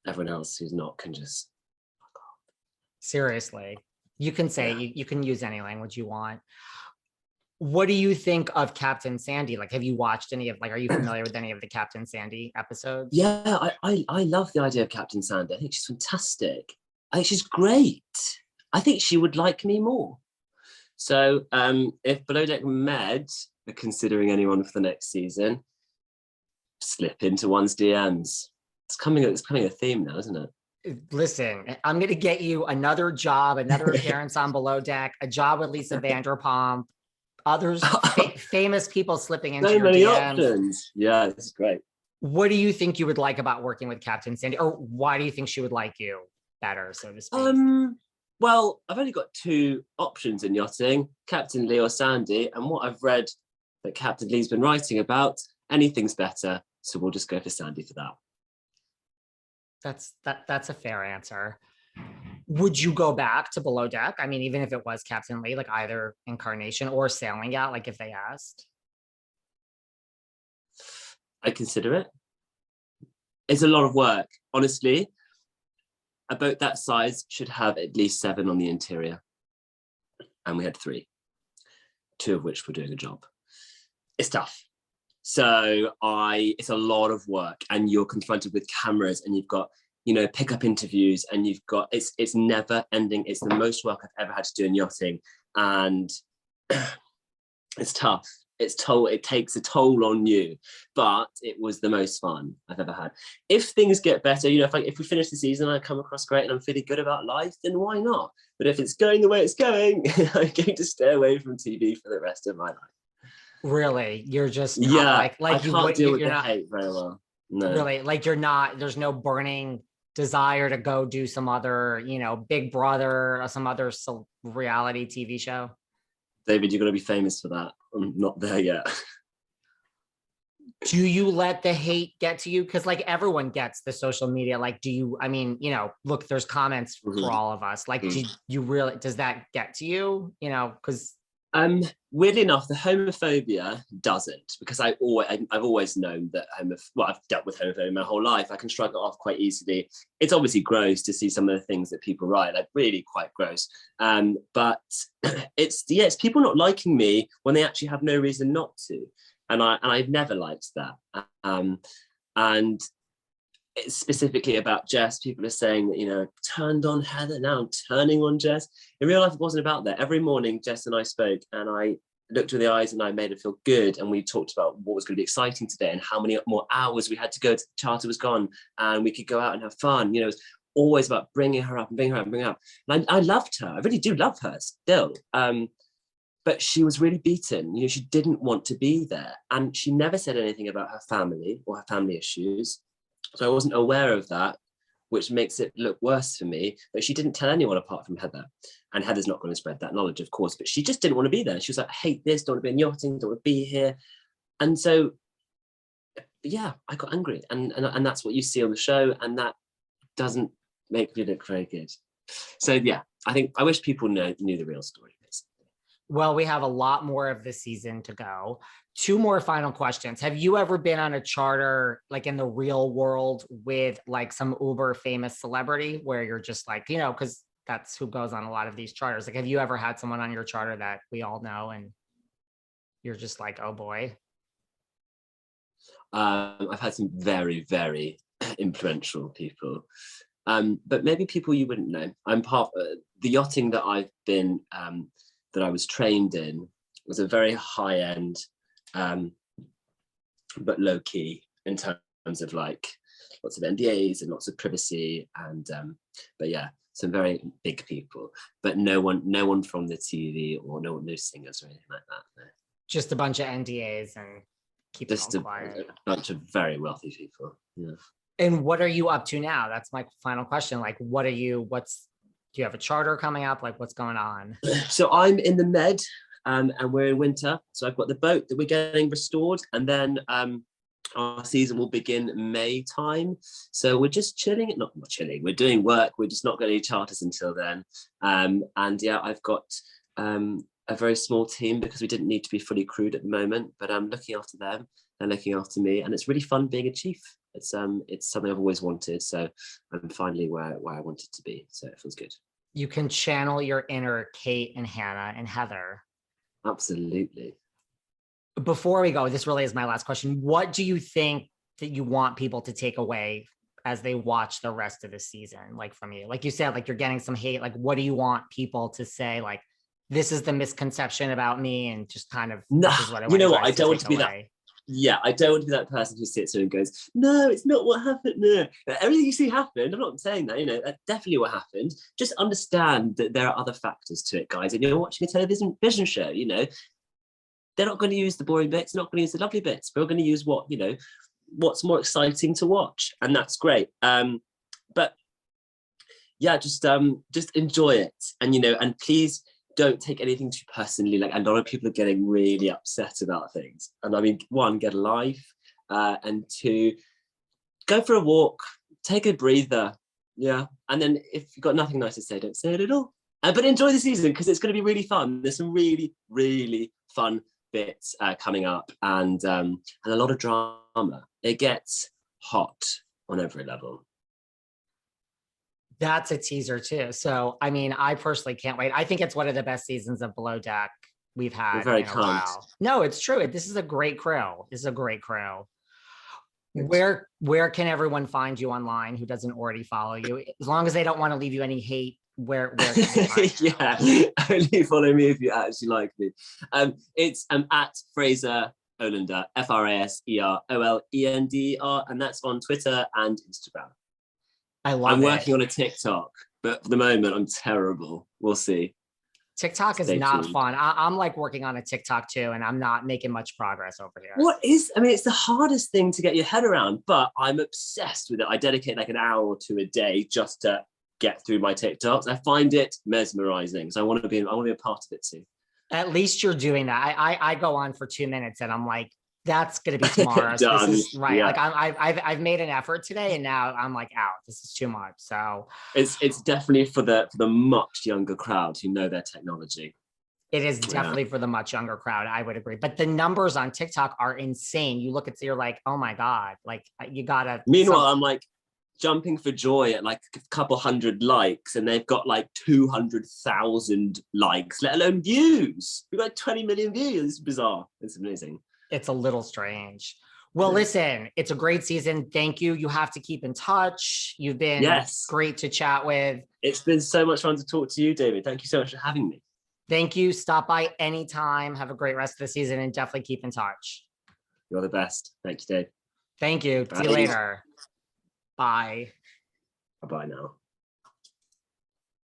everyone else who's not can just... Seriously, you can say, you can use any language you want. What do you think of Captain Sandy? Like, have you watched any of, like, are you familiar with any of the Captain Sandy episodes? Yeah, I love the idea of Captain Sandy. I think she's fantastic. I think she's great. I think she would like me more. So if Below Deck Med are considering anyone for the next season, slip into one's DMs. It's coming a theme now, isn't it? Listen, I'm going to get you another job, another appearance on Below Deck, a job with Lisa Vanderpump, others, famous people slipping into your many DMs. Options. Yeah, this is great. What do you think you would like about working with Captain Sandy? Or why do you think she would like you better, so to speak? Well, I've only got 2 options in yachting, Captain Lee or Sandy. And what I've read that Captain Lee's been writing about, anything's better. So we'll just go for Sandy for that. That's a fair answer. Would you go back to Below Deck? I mean, even if it was Captain Lee, like either incarnation or Sailing Yacht, like if they asked? I consider it. It's a lot of work. Honestly, a boat that size should have at least 7 on the interior. And we had 3, 2 of which were doing a job. It's tough. So it's a lot of work, and you're confronted with cameras, and you've got, pick-up interviews, and you've got, it's never ending. It's the most work I've ever had to do in yachting. And it's tough. It takes a toll on you, but it was the most fun I've ever had. If things get better, if we finish the season and I come across great and I'm feeling good about life, then why not? But if it's going the way it's going, I'm going to stay away from TV for the rest of my life. Really? You're just not I can't deal with the hate very well. No. Really, like there's no burning desire to go do some other, Big Brother or some other reality TV show? David, you're going to be famous for that. I'm not there yet. Do you let the hate get to you? Because like everyone gets the social media. Like, look, there's comments for all of us. Like, do you really, does that get to you? Because weirdly enough, the homophobia doesn't, because I've always known that I've dealt with homophobia my whole life. I can shrug it off quite easily. It's obviously gross to see some of the things that people write, like really quite gross. But it's people not liking me when they actually have no reason not to, and I've never liked that. And it's specifically about Jess. People are saying that, turned on Heather, now I'm turning on Jess. In real life, it wasn't about that. Every morning, Jess and I spoke, and I looked her in the eyes and I made her feel good. And we talked about what was going to be exciting today and how many more hours we had to go to the charter was gone, and we could go out and have fun. It was always about bringing her up and bringing her up and bringing her up. And I loved her. I really do love her still. But she was really beaten. She didn't want to be there. And she never said anything about her family or her family issues. So I wasn't aware of that, which makes it look worse for me. But she didn't tell anyone apart from Heather. And Heather's not going to spread that knowledge, of course, but she just didn't want to be there. She was like, I hate this, don't want to be in yachting, don't want to be here. And so, yeah, I got angry. And that's what you see on the show. And that doesn't make me look very good. So, yeah, I wish people knew the real story. Well, we have a lot more of this season to go. 2 more final questions. Have you ever been on a charter, like in the real world, with like some uber famous celebrity where you're just like, because that's who goes on a lot of these charters. Like, have you ever had someone on your charter that we all know and you're just like, oh boy? I've had some very, very influential people, but maybe people you wouldn't know. I'm part of the yachting that I've been, that I was trained in was a very high end, but low key in terms of like lots of NDAs and lots of privacy. And, but yeah, some very big people, but no one from the TV or no singers or anything like that. No. Just a bunch of NDAs and keep it all quiet. A bunch of very wealthy people. Yeah. And what are you up to now? That's my final question. Like, do you have a charter coming up? Like, what's going on? So I'm in the Med, and we're in winter. So I've got the boat that we're getting restored, and then our season will begin May time. So we're just chilling. Not chilling. We're doing work. We're just not getting any charters until then. And yeah, I've got a very small team because we didn't need to be fully crewed at the moment. But I'm looking after them. They're looking after me, and it's really fun being a chief. It's something I've always wanted. So I'm finally where I wanted to be. So it feels good. You can channel your inner Kate and Hannah and Heather. Absolutely. Before we go, this really is my last question. What do you think that you want people to take away as they watch the rest of the season? Like from you, like you said, like you're getting some hate. Like, what do you want people to say? Like, this is the misconception about me, and just kind of, No, this is what I want you know you what? guys I don't want take to be that. away. Yeah, I don't want to be that person who sits there and goes, no, it's not what happened. No, everything you see happened. I'm not saying that, you know, that's definitely what happened. Just understand that there are other factors to it, guys. And you're watching a television show, you know, they're not going to use the boring bits, they're not going to use the lovely bits. We're going to use what, you know, what's more exciting to watch. And that's great. But yeah, just enjoy it. And, you know, and please don't take anything too personally. Like, a lot of people are getting really upset about things. And I mean, one, get a life, and two, go for a walk, take a breather. Yeah. And then if you've got nothing nice to say, don't say it at all. But enjoy the season, because it's going to be really fun. There's some really, really fun bits coming up, and a lot of drama. It gets hot on every level. That's a teaser too. So, I mean, I personally can't wait. I think it's one of the best seasons of Below Deck we've had very in a kind. while. No, it's true. This is a great crew. This is a great crew. Where can everyone find you online who doesn't already follow you? As long as they don't want to leave you any hate, where can they find you? Yeah, only follow me if you actually like me. It's at Fraser Olender, FraserOlender, and that's on Twitter and Instagram. I'm working on a TikTok, but for the moment I'm terrible. We'll see. TikTok is not fun. I'm like working on a TikTok too, and I'm not making much progress over here. I mean, it's the hardest thing to get your head around, but I'm obsessed with it. I dedicate like an hour or two a day just to get through my TikToks. I find it mesmerizing. So I want to be a part of it too. At least you're doing that. I go on for 2 minutes and I'm like, that's going to be tomorrow. So this is right. Yeah. Like I've made an effort today, and now I'm like, out. This is too much. So it's definitely for the much younger crowd who know their technology. It is definitely for the much younger crowd. I would agree. But the numbers on TikTok are insane. You look at, you're like, oh my God, like you gotta. Meanwhile, I'm like jumping for joy at like a couple hundred likes, and they've got like 200,000 likes, let alone views. We've got 20 million views. It's bizarre. It's amazing. It's a little strange. Well, listen, it's a great season. Thank you. You have to keep in touch. You've been great to chat with. It's been so much fun to talk to you, David. Thank you so much for having me. Thank you. Stop by anytime. Have a great rest of the season, and definitely keep in touch. You're the best. Thank you, Dave. Thank you. Bye. See you later. Bye. Bye-bye now.